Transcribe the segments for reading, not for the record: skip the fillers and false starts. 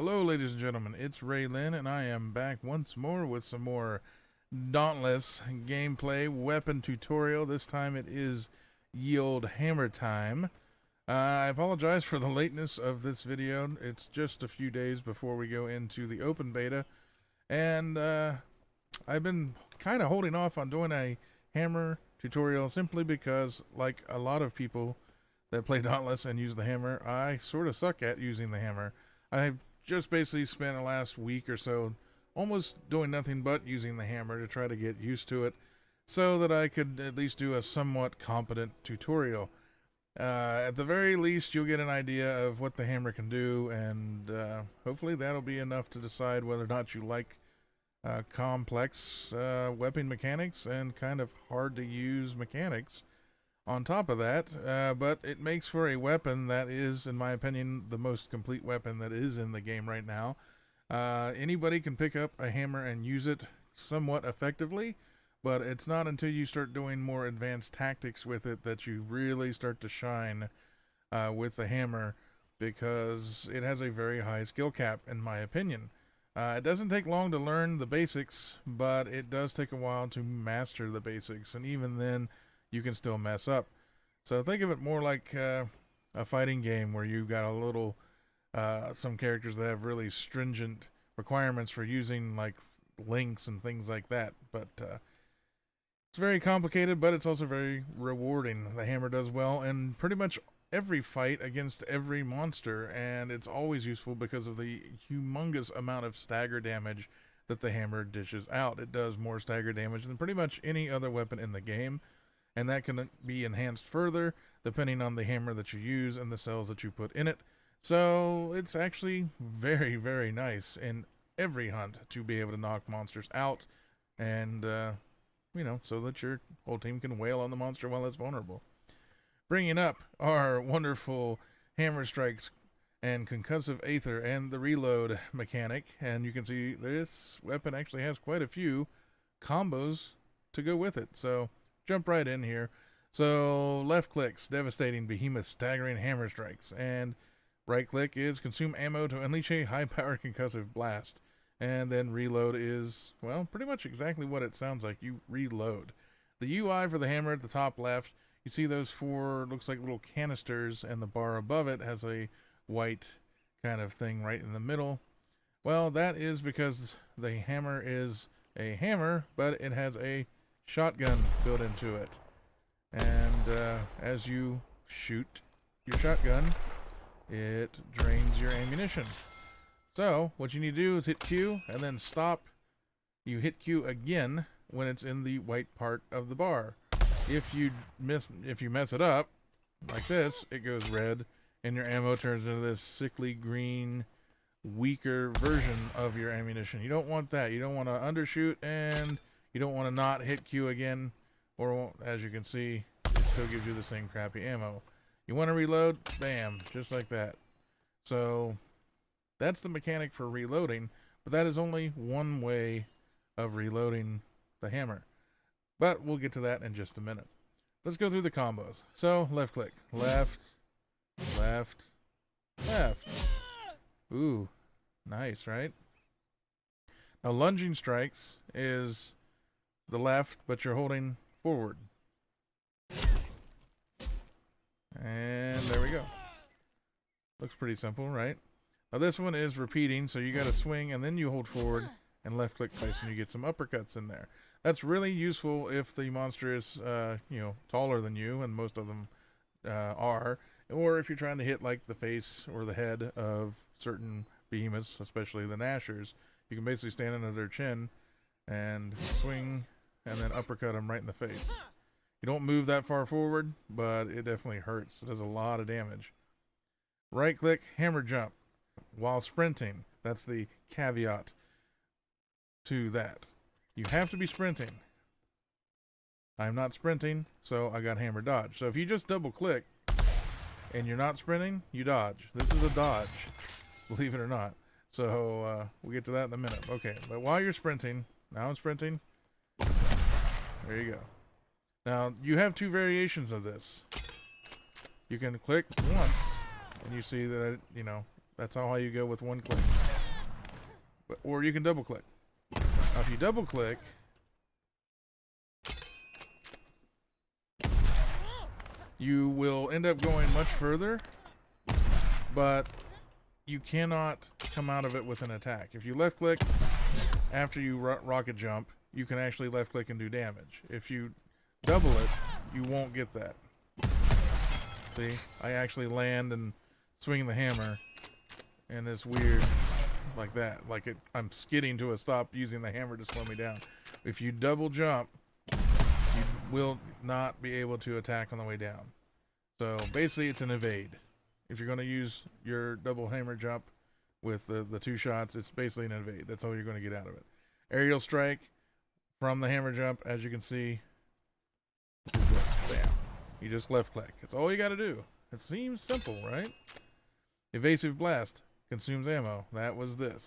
Hello, ladies and gentlemen, it's Rei-Lin, and I am back once more with some more Dauntless gameplay weapon tutorial. This time it is yield hammer time. I apologize for the lateness of this video. It's just a few days before we go into the open beta, and I've been kind of holding off on doing a hammer tutorial simply because, like a lot of people that play Dauntless and use the hammer, I sort of suck at using the hammer. I've just basically spent the last week or so almost doing nothing but using the hammer to try to get used to it so that I could at least do a somewhat competent tutorial. At the very least, you'll get an idea of what the hammer can do, and hopefully that'll be enough to decide whether or not you like complex weapon mechanics and kind of hard to use mechanics on top of that, but it makes for a weapon that is, in my opinion, the most complete weapon that is in the game right now. Anybody can pick up a hammer and use it somewhat effectively, but it's not until you start doing more advanced tactics with it that you really start to shine with the hammer, because it has a very high skill cap, in my opinion. It doesn't take long to learn the basics, but it does take a while to master the basics, and even then you can still mess up. So think of it more like a fighting game where you've got a little some characters that have really stringent requirements for using like links and things like that, but it's very complicated, but it's also very rewarding. The hammer does well in pretty much every fight against every monster, and it's always useful because of the humongous amount of stagger damage that the hammer dishes out. It does more stagger damage than pretty much any other weapon in the game, and that can be enhanced further depending on the hammer that you use and the cells that you put in it. So it's actually very, very nice in every hunt to be able to knock monsters out, and you know, so that your whole team can wail on the monster while it's vulnerable. Bringing up our wonderful hammer strikes and concussive aether and the reload mechanic, and you can see this weapon actually has quite a few combos to go with it. So jump right in here. So left click's devastating Behemoth staggering hammer strikes, and right click is consume ammo to unleash a high powered concussive blast, and then reload is, well, pretty much exactly what it sounds like. You reload. The UI for the hammer at the top left, you see those four, looks like little canisters, and the bar above it has a white kind of thing right in the middle. Well, that is because the hammer is a hammer, but it has a shotgun built into it, and as you shoot your shotgun, it drains your ammunition. So what you need to do is hit Q and then stop. You hit Q again when it's in the white part of the bar. If you mess it up like this, it goes red and your ammo turns into this sickly green, weaker version of your ammunition. You don't want that. You don't want to undershoot, and you don't want to not hit Q again, or as you can see, it still gives you the same crappy ammo. You want to reload, bam, just like that. So that's the mechanic for reloading, but that is only one way of reloading the hammer. But we'll get to that in just a minute. Let's go through the combos. So left click, left, left, left. Ooh, nice, right? Now lunging strikes is the left, but you're holding forward. And there we go. Looks pretty simple, right? Now this one is repeating, so you got to swing and then you hold forward and left click twice, and you get some uppercuts in there. That's really useful if the monster is, you know, taller than you, and most of them are, or if you're trying to hit like the face or the head of certain behemoths, especially the Nashers. You can basically stand under their chin and swing and then uppercut them right in the face. You don't move that far forward, but it definitely hurts. It does a lot of damage. Right click, hammer jump while sprinting. That's the caveat to that. You have to be sprinting. I'm not sprinting, so I got hammer dodge. So if you just double click and you're not sprinting, you dodge. This is a dodge, believe it or not. So we'll get to that in a minute. Okay, but while you're sprinting, now I'm sprinting. There you go. Now you have two variations of this. You can click once, and you see that, you know, that's how high you go with one click. or you can double click. Now, if you double click, you will end up going much further, but you cannot come out of it with an attack. If you left click after you rocket jump, you can actually left click and do damage. If you double it, you won't get that. See, I actually land and swing the hammer, and it's weird like that. Like I'm skidding to a stop using the hammer to slow me down. If you double jump, you will not be able to attack on the way down. So basically it's an evade. If you're going to use your double hammer jump with the 2 shots, it's basically an evade. That's all you're going to get out of it. Aerial strike from the hammer jump, as you can see, bam. You just left click. It's all you got to do. It seems simple, right? Evasive blast consumes ammo. That was this.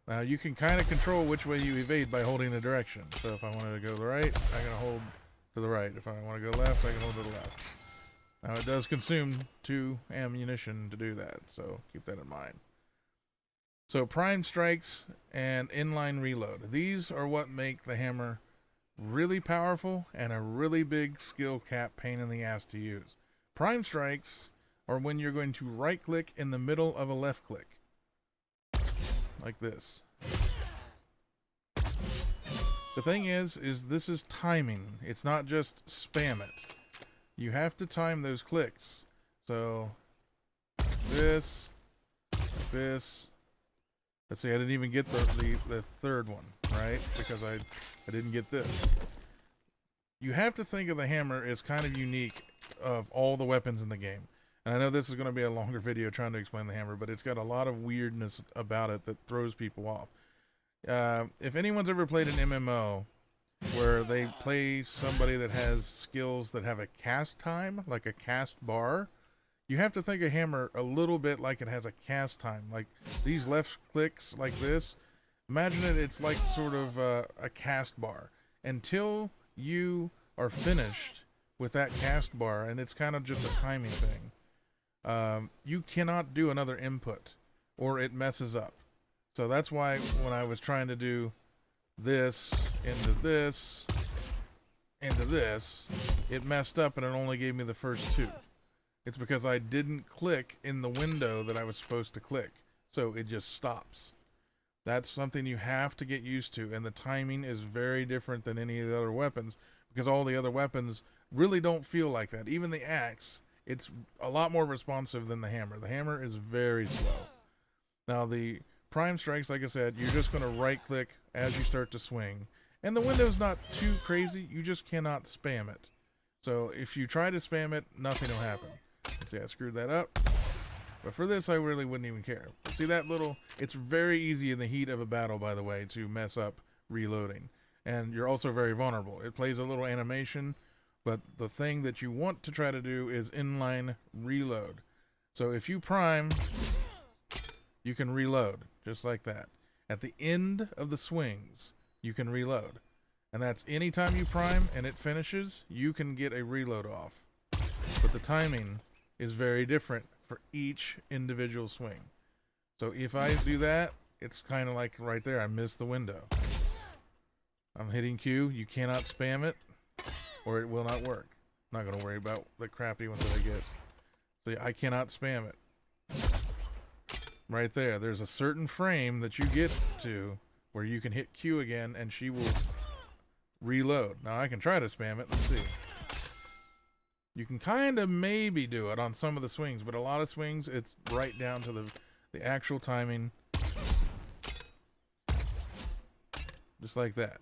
Now you can kind of control which way you evade by holding the direction. So if I wanted to go to the right, I can hold to the right. If I want to go left, I can hold to the left. Now it does consume 2 ammunition to do that, so keep that in mind. So prime strikes and inline reload. These are what make the hammer really powerful and a really big skill cap pain in the ass to use. Prime strikes are when you're going to right click in the middle of a left click. Like this. The thing is this is timing. It's not just spam it. You have to time those clicks. So this. Let's see, I didn't even get the third one, right? Because I didn't get this. You have to think of the hammer as kind of unique of all the weapons in the game. And I know this is going to be a longer video trying to explain the hammer, but it's got a lot of weirdness about it that throws people off. If anyone's ever played an MMO where they play somebody that has skills that have a cast time, like a cast bar, you have to think of hammer a little bit like it has a cast time. Like these left clicks like this, imagine it's like sort of a cast bar. Until you are finished with that cast bar, and it's kind of just a timing thing, you cannot do another input or it messes up. So that's why when I was trying to do this into this into this, it messed up and it only gave me the first 2. It's because I didn't click in the window that I was supposed to click. So it just stops. That's something you have to get used to, and the timing is very different than any of the other weapons, because all the other weapons really don't feel like that. Even the axe, it's a lot more responsive than the hammer. The hammer is very slow. Now the prime strikes, like I said, you're just going to right click as you start to swing. And the window's not too crazy, you just cannot spam it. So if you try to spam it, nothing will happen. See, I screwed that up. But for this, I really wouldn't even care. See that little... It's very easy in the heat of a battle, by the way, to mess up reloading. And you're also very vulnerable. It plays a little animation, but the thing that you want to try to do is inline reload. So if you prime, you can reload, just like that. At the end of the swings, you can reload. And that's anytime you prime and it finishes, you can get a reload off. But the timing is very different for each individual swing. So if I do that, it's kind of like right there, I missed the window. I'm hitting Q, you cannot spam it, or it will not work. I'm not going to worry about the crappy ones that I get. See, I cannot spam it. Right there, there's a certain frame that you get to where you can hit Q again and she will reload. Now I can try to spam it, let's see. You can kind of maybe do it on some of the swings, but a lot of swings, it's right down to the actual timing. Just like that.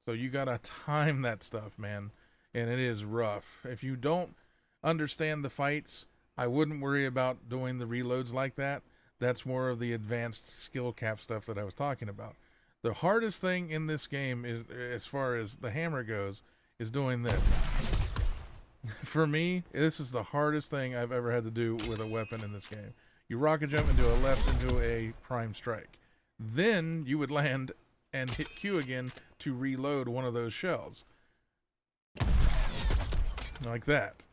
So you gotta time that stuff, man. And it is rough. If you don't understand the fights, I wouldn't worry about doing the reloads like that. That's more of the advanced skill cap stuff that I was talking about. The hardest thing in this game, is, as far as the hammer goes, is doing this. For me, this is the hardest thing I've ever had to do with a weapon in this game. You rocket jump and do a left into a prime strike. Then you would land and hit Q again to reload one of those shells. Like that.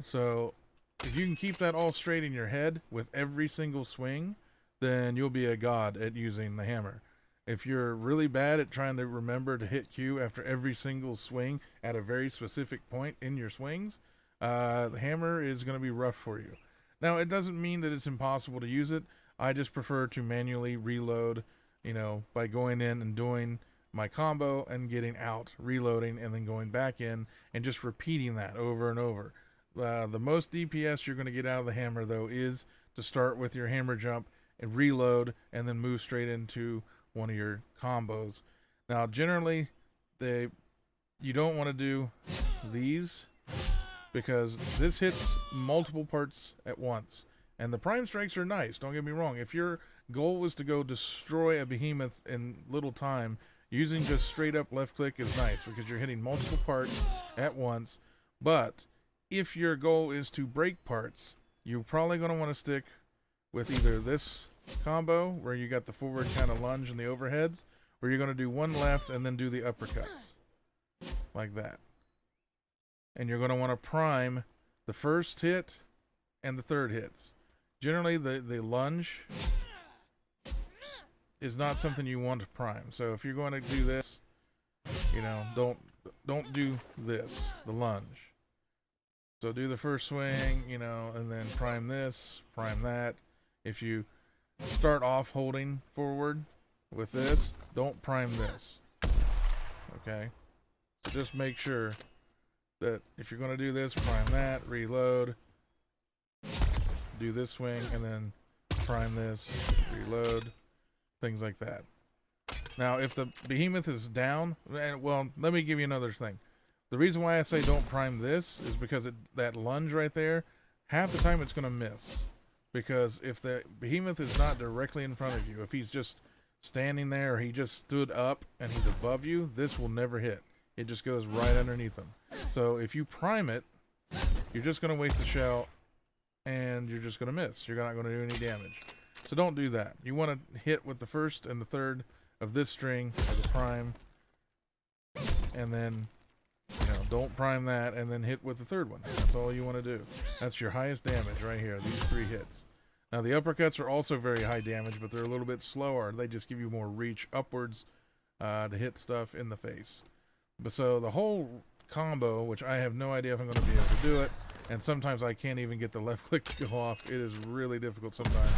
So if you can keep that all straight in your head with every single swing, then you'll be a god at using the hammer. If you're really bad at trying to remember to hit Q after every single swing at a very specific point in your swings, the hammer is going to be rough for you. Now, it doesn't mean that it's impossible to use it. I just prefer to manually reload, by going in and doing my combo and getting out, reloading, and then going back in and just repeating that over and over. The most DPS you're going to get out of the hammer, though, is to start with your hammer jump and reload and then move straight into one of your combos. Now, generally, you don't want to do these because this hits multiple parts at once. And the prime strikes are nice, don't get me wrong. If your goal was to go destroy a behemoth in little time, using just straight up left click is nice because you're hitting multiple parts at once. But if your goal is to break parts, you're probably going to want to stick with either this combo where you got the forward kind of lunge and the overheads, or you're going to do one left and then do the uppercuts like that. And you're going to want to prime the first hit and the third hits. Generally, the lunge is not something you want to prime. So if you're going to do this, don't do this, the lunge. So do the first swing, and then prime this, prime that. If you start off holding forward with this, don't prime this. Okay? So just make sure that if you're going to do this, prime that, reload, do this swing, and then prime this, reload, things like that. Now, if the behemoth is down, well, let me give you another thing. The reason why I say don't prime this is because that lunge right there, half the time it's going to miss. Because if the behemoth is not directly in front of you, if he's just standing there or he just stood up and he's above you, this will never hit. It just goes right underneath him. So if you prime it, you're just going to waste the shell and you're just going to miss. You're not going to do any damage. So don't do that. You want to hit with the first and the third of this string as a prime, and then don't prime that and then hit with the third one. That's all you want to do. That's your highest damage right here, these 3 hits. Now the uppercuts are also very high damage, but they're a little bit slower. They just give you more reach upwards to hit stuff in the face. But so the whole combo, which I have no idea if I'm going to be able to do it, and sometimes I can't even get the left click to go off. It is really difficult sometimes.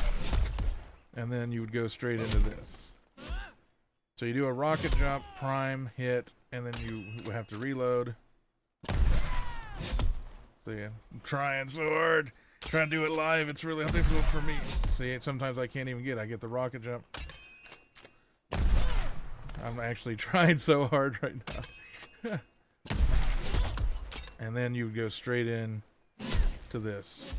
And then you would go straight into this. So you do a rocket jump, prime, hit, and then you have to reload. So yeah, I'm trying so hard. Trying to do it live, it's really difficult for me. See, sometimes I can't even get it. I get the rocket jump. I'm actually trying so hard right now. And then you go straight in to this.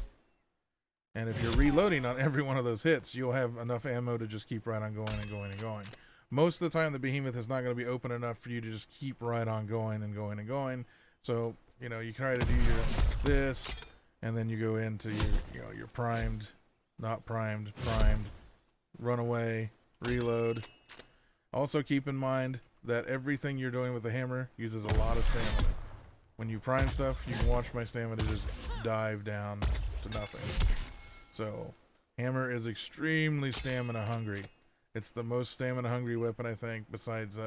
And if you're reloading on every one of those hits, you'll have enough ammo to just keep right on going and going and going. Most of the time, the behemoth is not going to be open enough for you to just keep right on going and going and going. So, you try to do your this, and then you go into your primed, not primed, primed, run away, reload. Also keep in mind that everything you're doing with the hammer uses a lot of stamina. When you prime stuff, you can watch my stamina just dive down to nothing. So, hammer is extremely stamina hungry. It's the most stamina hungry weapon, I think, besides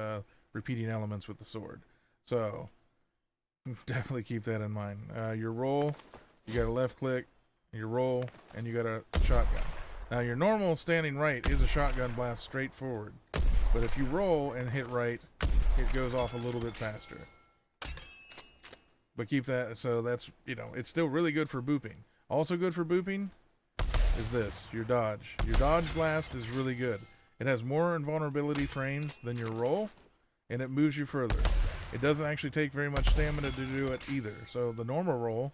repeating elements with the sword. So, definitely keep that in mind. Your roll, you got a left click, your roll, and you got a shotgun. Now, your normal standing right is a shotgun blast straight forward. But if you roll and hit right, it goes off a little bit faster. But keep that, so that's, it's still really good for booping. Also good for booping is this, your dodge. Your dodge blast is really good. It has more invulnerability frames than your roll, and it moves you further. It doesn't actually take very much stamina to do it either. So the normal roll,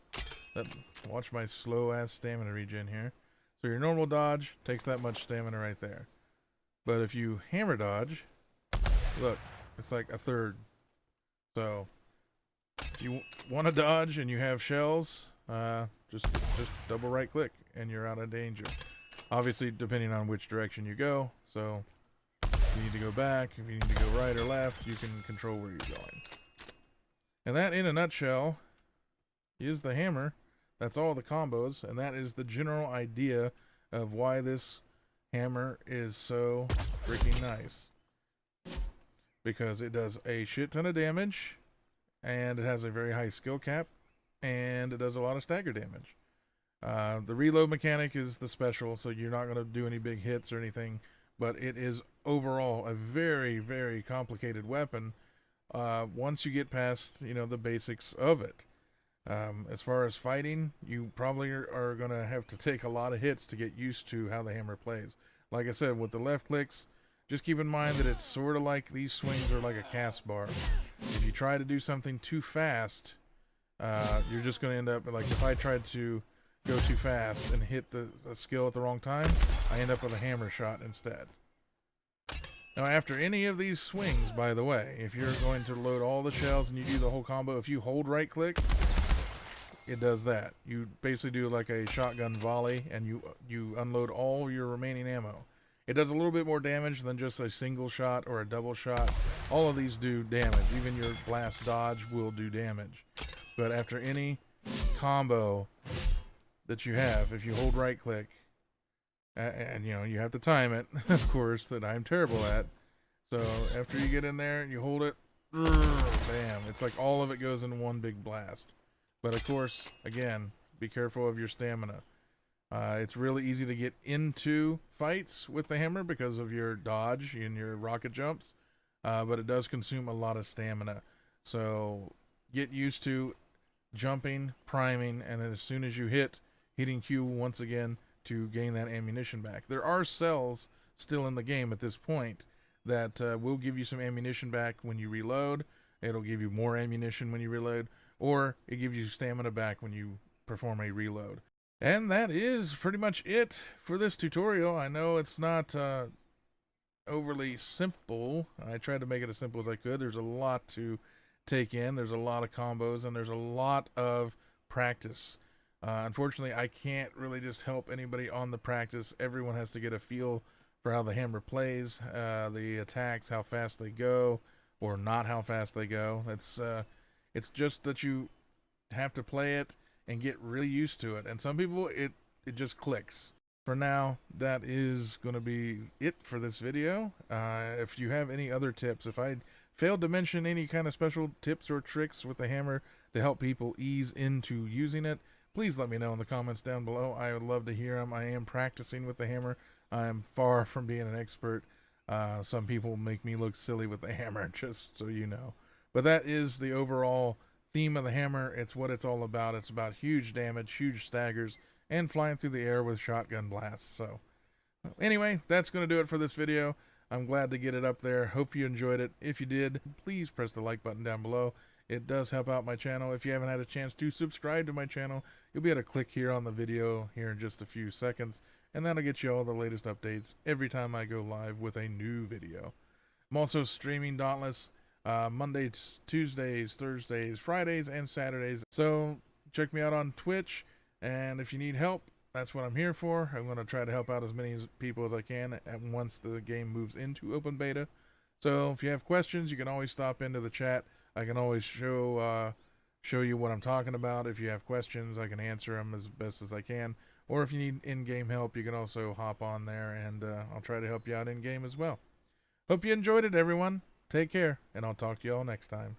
watch my slow-ass stamina regen here. So your normal dodge takes that much stamina right there. But if you hammer dodge, look, it's like a third. So if you want to dodge and you have shells, just double right click and you're out of danger. Obviously, depending on which direction you go. So if you need to go back, if you need to go right or left, you can control where you're going. And that, in a nutshell, is the hammer. That's all the combos, and that is the general idea of why this hammer is so freaking nice because it does a shit ton of damage, and it has a very high skill cap, and it does a lot of stagger damage. The reload mechanic is the special, so you're not going to do any big hits or anything, but it is overall a very, very complicated weapon once you get past, the basics of it. As far as fighting, you probably are going to have to take a lot of hits to get used to how the hammer plays. Like I said, with the left clicks, just keep in mind that it's sort of like these swings are like a cast bar. If you try to do something too fast, you're just going to end up, like if I tried to go too fast and hit the skill at the wrong time, I end up with a hammer shot instead. Now, after any of these swings, by the way, if you're going to load all the shells and you do the whole combo, if you hold right click, it does that. You basically do like a shotgun volley, and you unload all your remaining ammo. It does a little bit more damage than just a single shot or a double shot. All of these do damage. Even your blast dodge will do damage. But after any combo that you have, if you hold right click, and you have to time it, of course, that I'm terrible at. So after you get in there and you hold it, bam, it's like all of it goes in one big blast. But of course, again, be careful of your stamina. It's really easy to get into fights with the hammer because of your dodge and your rocket jumps, but it does consume a lot of stamina. So get used to jumping, priming, and then as soon as you hitting Q once again to gain that ammunition back. There are cells still in the game at this point that will give you some ammunition back when you reload. It'll give you more ammunition when you reload, or it gives you stamina back when you perform a reload. And that is pretty much it for this tutorial. I know it's not overly simple. I tried to make it as simple as I could. There's a lot to take in. There's a lot of combos, and there's a lot of practice. Unfortunately, I can't really just help anybody on the practice. Everyone has to get a feel for how the hammer plays, the attacks, how fast they go, or not how fast they go. It's just that you have to play it and get really used to it. And some people, it just clicks. For now, that is going to be it for this video. If you have any other tips, if I failed to mention any kind of special tips or tricks with the hammer to help people ease into using it, please let me know in the comments down below. I would love to hear them. I am practicing with the hammer. I am far from being an expert. Some people make me look silly with the hammer, just so you know. But that is the overall theme of the hammer. It's what it's all about. It's about huge damage, huge staggers, and flying through the air with shotgun blasts. So anyway, that's going to do it for this video. I'm glad to get it up there. Hope you enjoyed it. If you did, please press the like button down below. It does help out my channel. If you haven't had a chance to subscribe to my channel, you'll be able to click here on the video here in just a few seconds, and that'll get you all the latest updates every time I go live with a new video. I'm also streaming Dauntless Mondays, Tuesdays, Thursdays, Fridays, and Saturdays. So check me out on Twitch, and if you need help, that's what I'm here for. I'm going to try to help out as many people as I can once the game moves into open beta. So if you have questions, you can always stop into the chat. I can always show you what I'm talking about. If you have questions, I can answer them as best as I can. Or if you need in-game help, you can also hop on there, and I'll try to help you out in-game as well. Hope you enjoyed it, everyone. Take care, and I'll talk to you all next time.